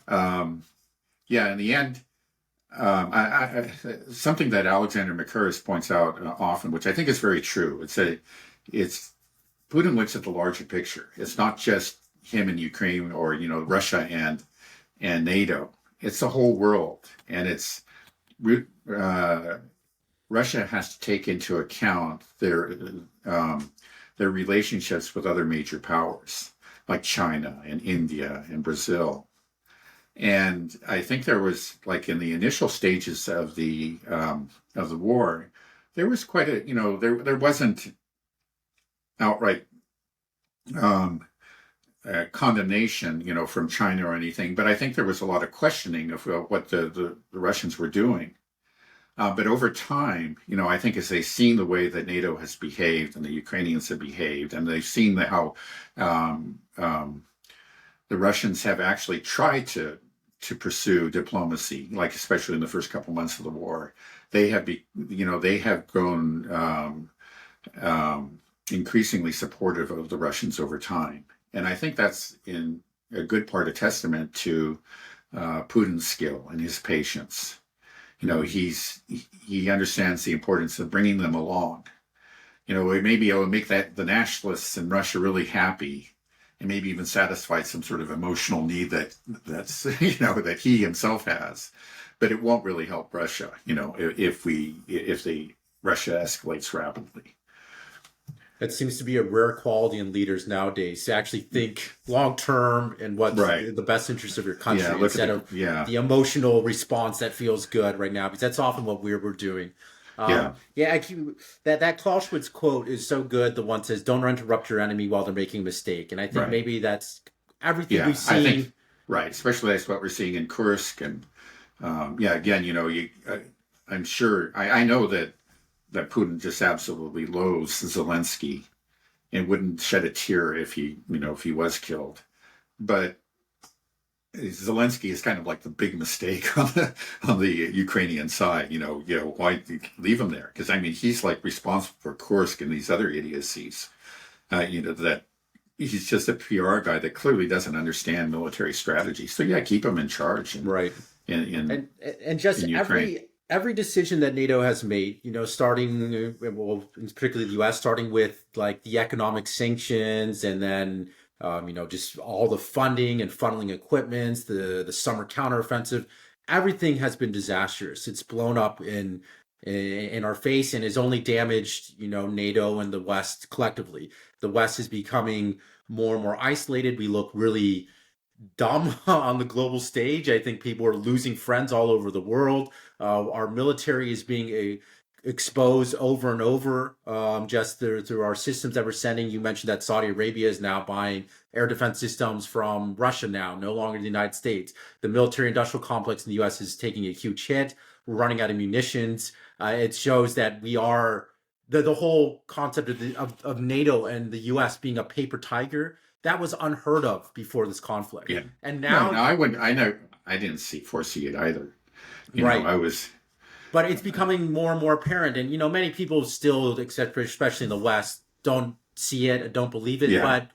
in the end, something that Alexander Mercouris points out often, which I think is very true. It's Putin looks at the larger picture. It's not just him and Ukraine or Russia and NATO. It's the whole world, and it's Russia has to take into account their relationships with other major powers like China and India and Brazil. And I think there was, like, in the initial stages of the war, there was quite a there wasn't outright condemnation from China or anything, but I think there was a lot of questioning of what the Russians were doing. But over time, I think as they've seen the way that NATO has behaved and the Ukrainians have behaved, and they've seen how the Russians have actually tried to pursue diplomacy, like especially in the first couple months of the war, they have grown increasingly supportive of the Russians over time, and I think that's in a good part a testament to Putin's skill and his patience. He understands the importance of bringing them along. Maybe it will make the nationalists in Russia really happy, and maybe even satisfy some sort of emotional need that's that he himself has, but it won't really help Russia. If Russia escalates rapidly. It seems to be a rare quality in leaders nowadays to actually think long term and what's the best interest of your country instead of the emotional response that feels good right now, because that's often what we're doing. That Clausewitz quote is so good. The one says, "Don't interrupt your enemy while they're making a mistake," and I think maybe that's everything we've seen. I think, especially that's what we're seeing in Kursk, and again, I'm sure I know that Putin just absolutely loathes Zelensky and wouldn't shed a tear if he was killed, but Zelensky is kind of like the big mistake on the Ukrainian side. Why leave him there? Because I mean, he's like responsible for Kursk and these other idiocies. That he's just a PR guy that clearly doesn't understand military strategy. So yeah, keep him in charge Right. in And just in Ukraine. every decision that NATO has made, starting well, particularly the U.S., starting with like the economic sanctions, and then just all the funding and funneling equipments, the summer counteroffensive, everything has been disastrous. It's blown up in our face and has only damaged NATO and the West collectively. The West is becoming more and more isolated. We look really dumb on the global stage. I think people are losing friends all over the world. Our military is being exposed over and over, just through our systems that we're sending. You mentioned that Saudi Arabia is now buying air defense systems from Russia now, no longer the United States. The military industrial complex in the U.S. is taking a huge hit. We're running out of munitions. It shows that we are the whole concept of NATO and the U.S. being a paper tiger. That was unheard of before this conflict. Yeah. And No, now, I wouldn't. I know. I didn't foresee it either. right. I was. But it's becoming more and more apparent. And, many people still, except especially in the West, don't see it, don't believe it. Yeah. But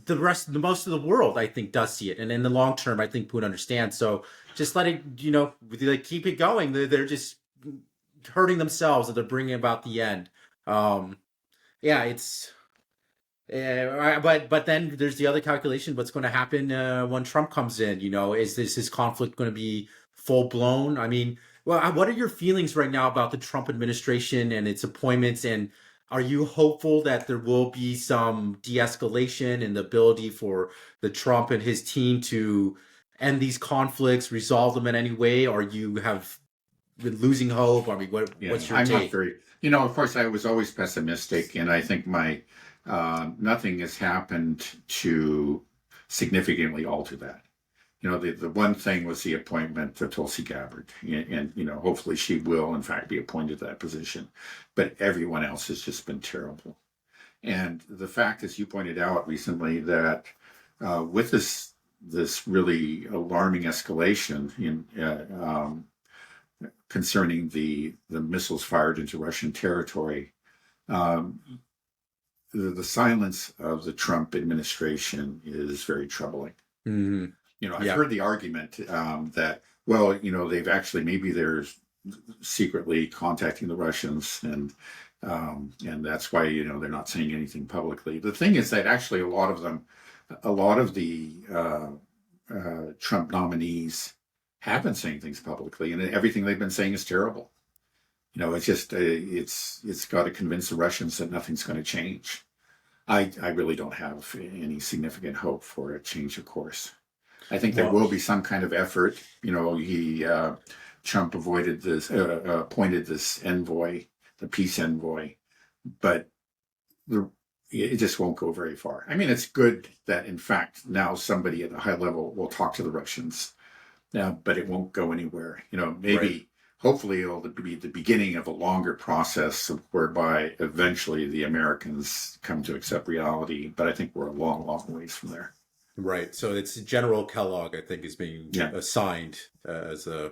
the most of the world, I think, does see it. And in the long term, I think Putin understands. So just let it, keep it going. They're just hurting themselves, and they're bringing about the end. Yeah, it's. But then there's the other calculation. What's going to happen when Trump comes in? Is this conflict going to be full blown? I mean, well, what are your feelings right now about the Trump administration and its appointments? And are you hopeful that there will be some de-escalation and the ability for the Trump and his team to end these conflicts, resolve them in any way? Or you have been losing hope? I mean, what's your I'm take? not very. Of course, I was always pessimistic, and I think nothing has happened to significantly alter that. The one thing was the appointment of Tulsi Gabbard, and hopefully she will in fact be appointed to that position. But everyone else has just been terrible. And the fact, as you pointed out recently, that with this really alarming escalation concerning the missiles fired into Russian territory, the silence of the Trump administration is very troubling. Mm-hmm. I've heard the argument that, well, they've actually, maybe they're secretly contacting the Russians, and that's why they're not saying anything publicly. The thing is that actually a lot of the Trump nominees have been saying things publicly, and everything they've been saying is terrible. It's just it's got to convince the Russians that nothing's going to change. I really don't have any significant hope for a change of course. I think there will be some kind of effort. Trump appointed this envoy, the peace envoy, but it just won't go very far. I mean, it's good that in fact now somebody at a high level will talk to the Russians, but it won't go anywhere. Maybe. Right. Hopefully it'll be the beginning of a longer process whereby eventually the Americans come to accept reality. But I think we're a long, long ways from there. Right. So it's General Kellogg, I think, is being assigned as a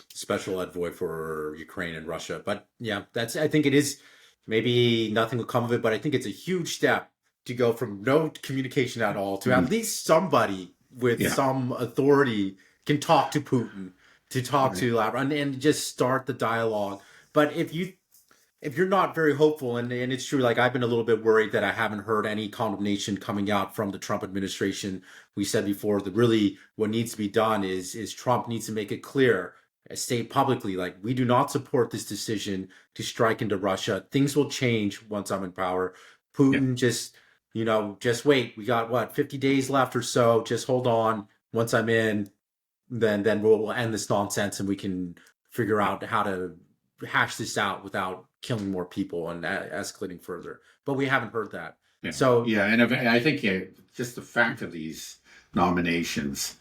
special envoy for Ukraine and Russia. But yeah, I think it is, maybe nothing will come of it, but I think it's a huge step to go from no communication at all to at least somebody with some authority can talk to Putin, to talk to Lavrov, and just start the dialogue. But if you're not very hopeful, and it's true, like I've been a little bit worried that I haven't heard any condemnation coming out from the Trump administration. We said before that really what needs to be done is Trump needs to make it clear, state publicly, like, we do not support this decision to strike into Russia. Things will change once I'm in power. Putin, just wait. We got 50 days left or so. Just hold on. Once I'm in, then we'll end this nonsense and we can figure out how to hash this out without killing more people and escalating further. But we haven't heard that. Yeah. So and I think just the fact of these nominations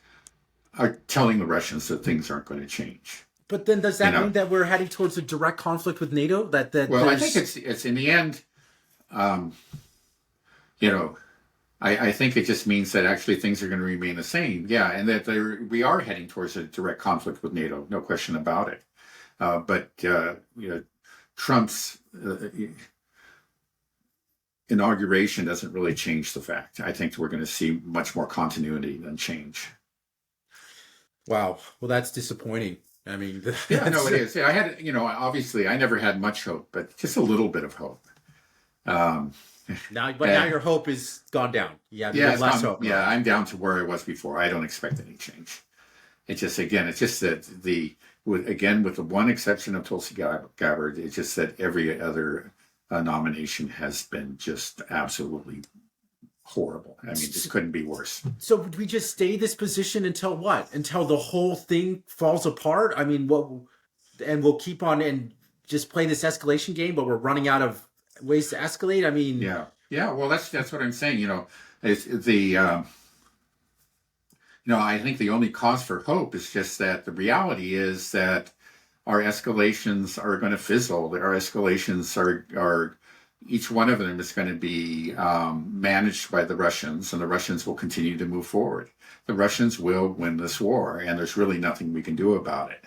are telling the Russians that things aren't going to change. But then does that mean that we're heading towards a direct conflict with NATO? Well, I think it's in the end, I think it just means that actually things are going to remain the same. Yeah, and that we are heading towards a direct conflict with NATO, no question about it. But Trump's inauguration doesn't really change the fact. I think we're going to see much more continuity than change. Wow. Well, that's disappointing. I mean, Yeah, no, that's, it is. Yeah, I had, obviously I never had much hope, but just a little bit of hope. Um, now and your hope is gone down. You yeah, have less hope now. I'm down to where I was before. I don't expect any change. It's just that with the one exception of Tulsi Gabbard, it's just that every other nomination has been just absolutely horrible. I mean, this couldn't be worse. So would we just stay this position until what? Until the whole thing falls apart? I mean, what? And we'll keep on and just play this escalation game, but we're running out of ways to escalate. I mean, yeah. Well, that's what I'm saying. It's the I think the only cause for hope is just that the reality is that our escalations are going to fizzle. Our escalations are each one of them is going to be managed by the Russians, and the Russians will continue to move forward. The Russians will win this war, and there's really nothing we can do about it.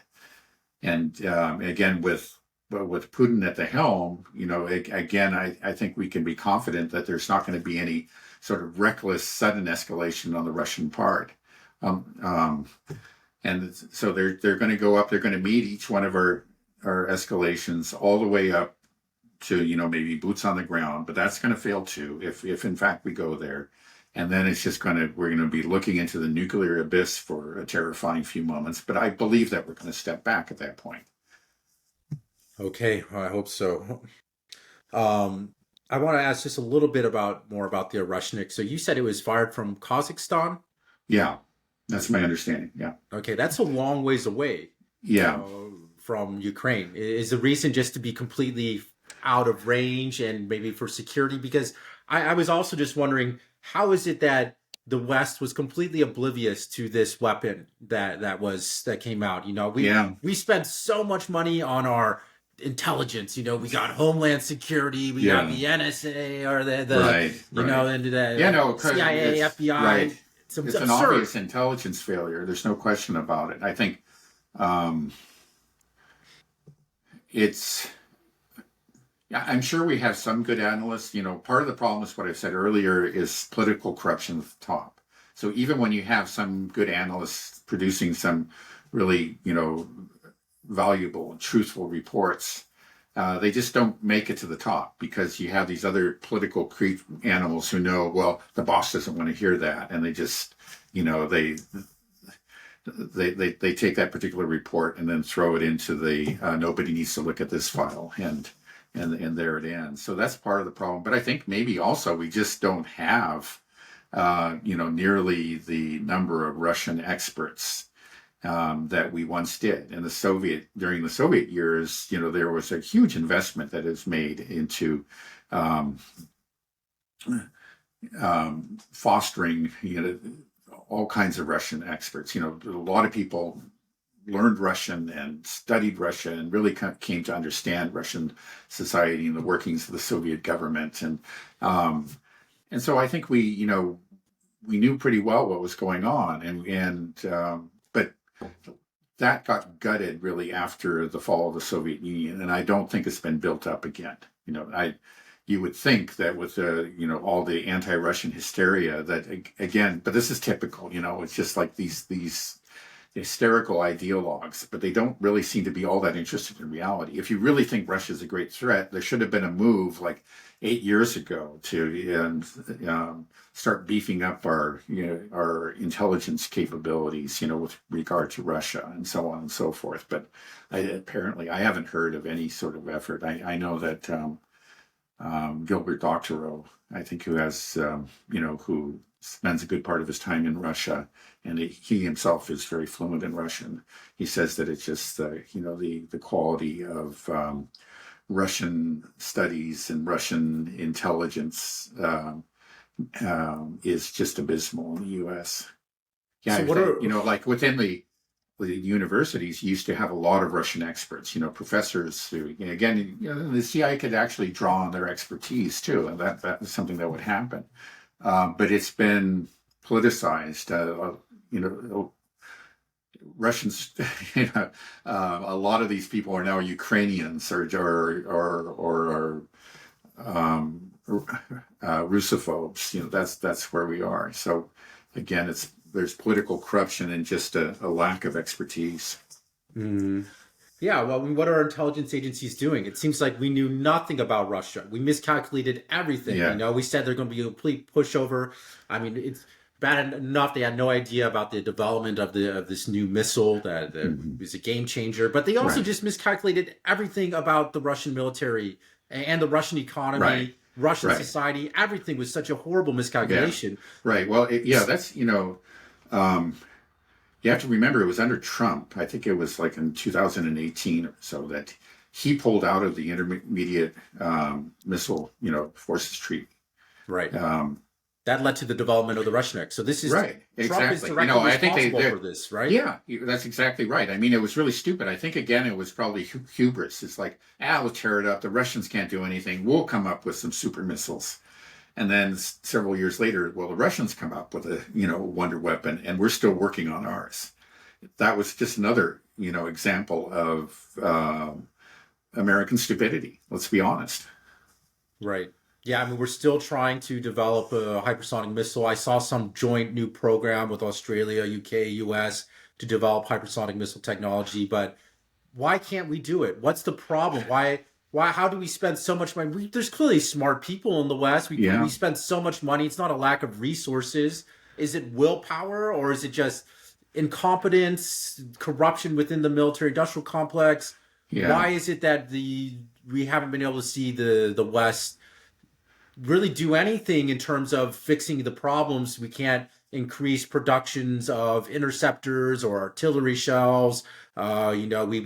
And again, with Putin at the helm, again, I think we can be confident that there's not going to be any sort of reckless, sudden escalation on the Russian part. And so they're going to go up. They're going to meet each one of our escalations all the way up to maybe boots on the ground. But that's going to fail too if in fact we go there. And then we're going to be looking into the nuclear abyss for a terrifying few moments. But I believe that we're going to step back at that point. Okay, well, I hope so. I want to ask just a little bit more about the Oryshnik. So you said it was fired from Kazakhstan? Yeah, that's my understanding. Yeah. Okay, that's a long ways away. Yeah. From Ukraine. Is the reason just to be completely out of range and maybe for security? Because I was also just wondering, how is it that the West was completely oblivious to this weapon that came out? We spent so much money on our intelligence. We got Homeland Security, we got the NSA or the right. And the CIA, FBI. Right. It's absurd. An obvious intelligence failure. There's no question about it. I think I'm sure we have some good analysts. Part of the problem is what I said earlier is political corruption at the top. So even when you have some good analysts producing some really, valuable and truthful reports, they just don't make it to the top because you have these other political animals who know, well, the boss doesn't want to hear that. And they just, they take that particular report and then throw it into the nobody needs to look at this file, and there it ends. So that's part of the problem. But I think maybe also we just don't have nearly the number of Russian experts that we once did. And during the Soviet years, there was a huge investment that is made into fostering all kinds of Russian experts. A lot of people learned Russian and studied Russia and really came to understand Russian society and the workings of the Soviet government. And so I think we knew pretty well what was going on. But that got gutted really after the fall of the Soviet Union. And I don't think it's been built up again. You would think that with all the anti-Russian hysteria that again, but this is typical, it's just like these hysterical ideologues, but they don't really seem to be all that interested in reality. If you really think Russia is a great threat, there should have been a move like 8 years ago to start beefing up our intelligence capabilities, with regard to Russia and so on and so forth. But apparently I haven't heard of any sort of effort. I know that Gilbert Doctorow, I think, who has, who spends a good part of his time in Russia, and he himself is very fluent in Russian. He says that it's just, the quality of Russian studies and Russian intelligence is just abysmal in the U.S. Yeah, so like within the universities used to have a lot of Russian experts, professors who, again, the CIA could actually draw on their expertise too, and that was something that would happen. But it's been politicized. Russians, a lot of these people are now Ukrainians or Russophobes. That's where we are. So again, there's political corruption and just a lack of expertise. Mm. Yeah, well, I mean, what are our intelligence agencies doing? It seems like we knew nothing about Russia. We miscalculated everything. Yeah. We said they're going to be a complete pushover. I mean, it's bad enough they had no idea about the development of this new missile that is a game changer. But they also Right. just miscalculated everything about the Russian military and the Russian economy, Right. Russian Right. society. Everything was such a horrible miscalculation. Right. Well, that's you have to remember it was under Trump. I think it was like in 2018 or so that he pulled out of the Intermediate Missile Forces Treaty. Right. That led to the development of the Russian Act. So this is right. Trump is Exactly. directly I think responsible for this, right? Yeah, that's exactly right. I mean, it was really stupid. I think again, it was probably hubris. It's like, we'll tear it up. The Russians can't do anything. We'll come up with some super missiles. And then several years later, well, the Russians come up with a wonder weapon, and we're still working on ours. That was just another example of American stupidity. Let's be honest. Right. Yeah, I mean, we're still trying to develop a hypersonic missile. I saw some joint new program with Australia, UK, US to develop hypersonic missile technology, but why can't we do it? What's the problem? How do we spend so much money? There's clearly smart people in the West. We spend so much money. It's not a lack of resources. Is it willpower, or is it just incompetence, corruption within the military industrial complex? Yeah. Why is it that we haven't been able to see the West really do anything in terms of fixing the problems? We can't increase productions of interceptors or artillery shells. We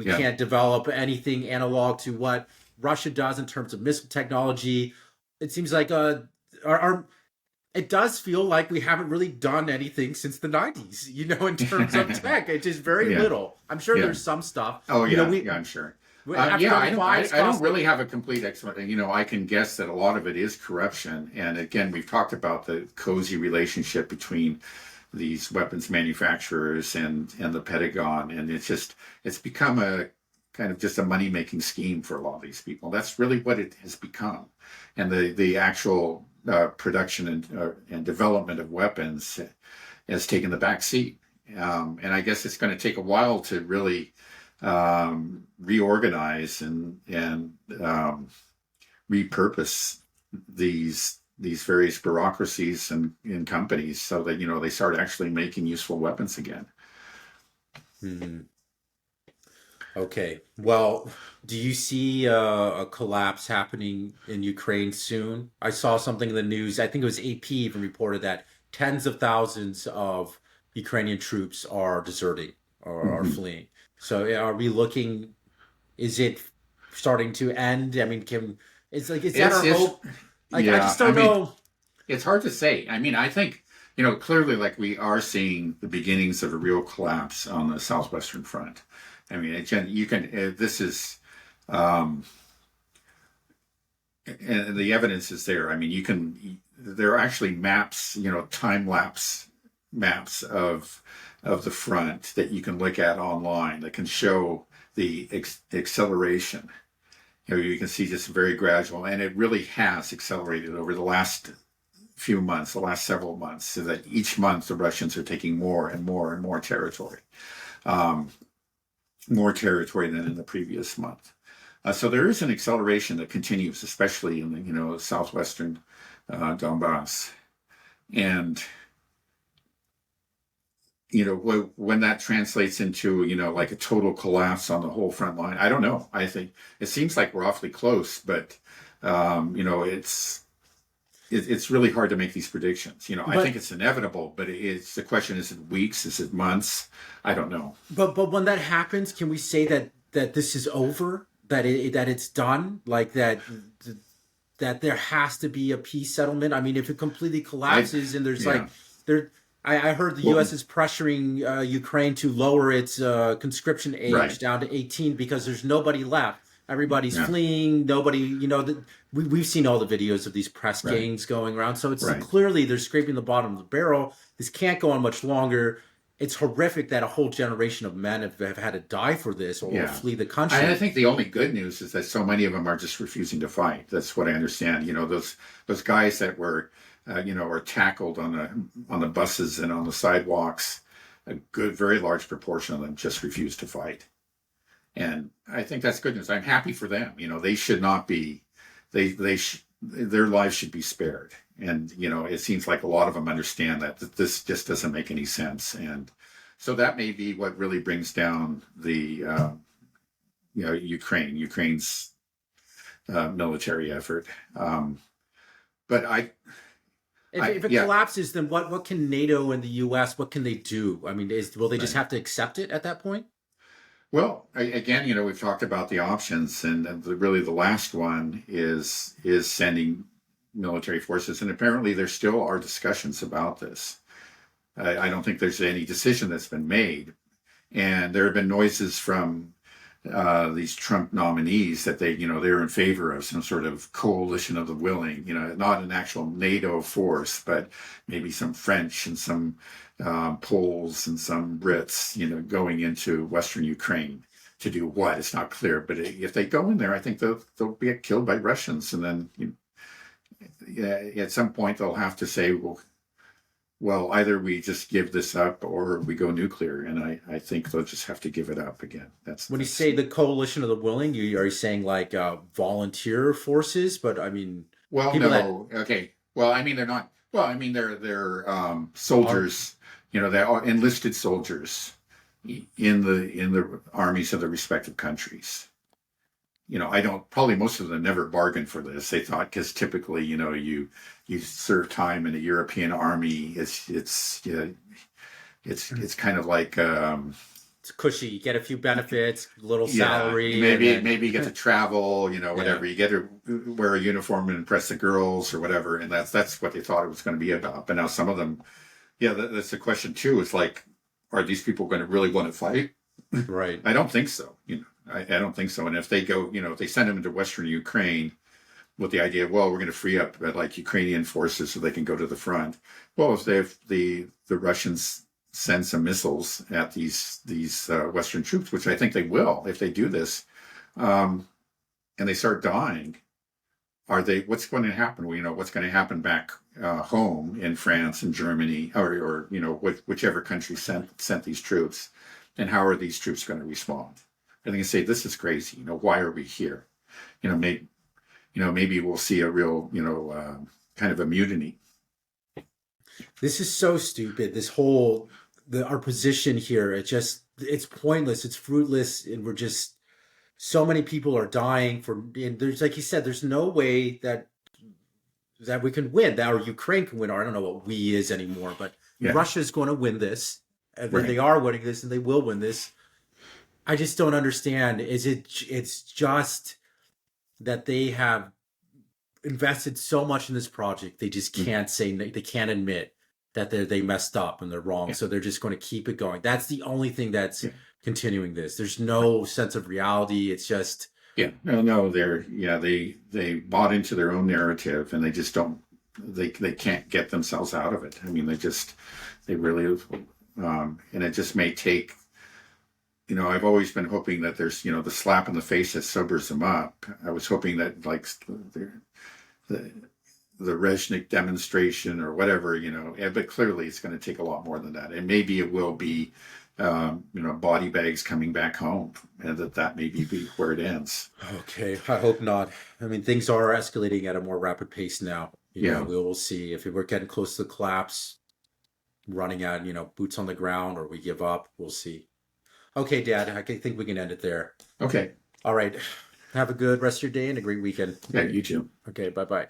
can't develop anything analog to what Russia does in terms of missile technology. It seems like it does feel like we haven't really done anything since the 90s, in terms of tech. It's just very little. I'm sure there's some stuff. Oh, yeah, I'm sure. I don't really have a complete explanation. I can guess that a lot of it is corruption. And again, we've talked about the cozy relationship between these weapons manufacturers and the Pentagon. And it's become a kind of just a money-making scheme for a lot of these people. That's really what it has become. And the actual production and development of weapons has taken the back seat. And I guess it's going to take a while to really reorganize and repurpose these various bureaucracies and companies so that they start actually making useful weapons again. Mm-hmm. Okay. Well, do you see a collapse happening in Ukraine soon? I saw something in the news. I think it was AP even reported that tens of thousands of Ukrainian troops are deserting or are fleeing. So are we looking? Is it starting to end? I mean, is that our hope? I just don't know. It's hard to say. I mean, I think clearly, like, we are seeing the beginnings of a real collapse on the southwestern front. I mean, you can. This is, and the evidence is there. I mean, there are actually maps, time lapse maps of the front that you can look at online that can show the acceleration. You can see just very gradual, and it really has accelerated over the last few months, the last several months, so that each month the Russians are taking more and more and more territory. More territory than in the previous month. So there is an acceleration that continues, especially in the southwestern Donbass. And when that translates into like a total collapse on the whole front line, I don't know. I think it seems like we're awfully close, but it's really hard to make these predictions. I think it's inevitable, but the question: is it weeks? Is it months? I don't know. But when that happens, can we say that this is over? That it's done? Like that there has to be a peace settlement? I mean, if it completely collapses and there's I heard the U.S. is pressuring Ukraine to lower its conscription age down to 18 because there's nobody left. Everybody's fleeing. Nobody, we've seen all the videos of these press gangs going around. So it's clearly they're scraping the bottom of the barrel. This can't go on much longer. it's horrific that a whole generation of men have had to die for this or Yeah. flee the I country. think the only good news is that so many of them are just refusing to fight. That's what I understand. Those guys that were, were tackled on the buses and on the sidewalks. A good, very large proportion of them just refuse to fight, and I think that's good news. I'm happy for them. They should not be. Their lives should be spared. And it seems like a lot of them understand that this just doesn't make any sense. And so that may be what really brings down the Ukraine's military effort. But If it yeah, collapses, then what can NATO and the U.S. what can they do? I mean, will they just right. have to accept it at that point? Well, again, we've talked about the options, and really the last one is sending military forces, and apparently there still are discussions about this. I don't think there's any decision that's been made, and there have been noises from these Trump nominees that they're in favor of some sort of coalition of the willing, not an actual NATO force, but maybe some French and some Poles and some Brits, going into Western Ukraine to do what? It's not clear. But if they go in there, I think they'll be killed by Russians, and then at some point they'll have to say, well, either we just give this up or we go nuclear, and I think they'll just have to give it up again. When you say the coalition of the willing, are you saying like volunteer forces? But I mean, well, people that no, okay. Well, I mean they're not. Well, I mean they're are soldiers. They're enlisted soldiers in the armies of the respective countries. I don't, probably most of them never bargained for this. They thought, because typically, you serve time in a European army. It's kind of like, it's cushy. You get a few benefits, little yeah, salary, and maybe you get to then travel, yeah. whatever. You get to wear a uniform and impress the girls or whatever. And that's what they thought it was going to be about. But now some of them, yeah, that's the question too. It's like, are these people going to really want to fight? Right. I don't think so. I don't think so. And if they go, if they send them into Western Ukraine with the idea, well, we're going to free up like Ukrainian forces so they can go to the front. Well, if the Russians send some missiles at these Western troops, which I think they will if they do this, and they start dying, what's going to happen? Well, what's going to happen back home in France and Germany, or whichever country sent these troops, and how are these troops going to respond? And they can say, this is crazy. Why are we here? Maybe we'll see a real, kind of a mutiny. This is so stupid. Our position here, it's pointless. It's fruitless. And we're just, so many people are dying and there's, like you said, there's no way that we can win, that or Ukraine can win, or I don't know what we is anymore, but Yeah, Russia's going to win this, and they right. are winning this, and they will win this. I just don't understand. It's just that they have invested so much in this project. They just Mm. can't they can't admit that they messed up and they're wrong. Yeah, So they're just going to keep it going. That's the only thing that's yeah, continuing this. There's right. no sense of reality. It's just Yeah. No, they bought into their own narrative, and they just don't. They can't get themselves out of it. I mean, they really, and it just may take. I've always been hoping that there's, the slap in the face that sobers them up. I was hoping that, like, the the Reznik demonstration or whatever, but clearly it's going to take a lot more than that. And maybe it will be, body bags coming back home, and that maybe be where it ends. okay. I hope not. I mean, things are escalating at a more rapid pace now. Yeah. We will see if we're getting close to the collapse, running out, boots on the ground, or we give up. We'll see. Okay, Dad, think we can end it there. Okay. All right. Have a good rest of your day and a great weekend. Yeah, you too. Okay, bye bye.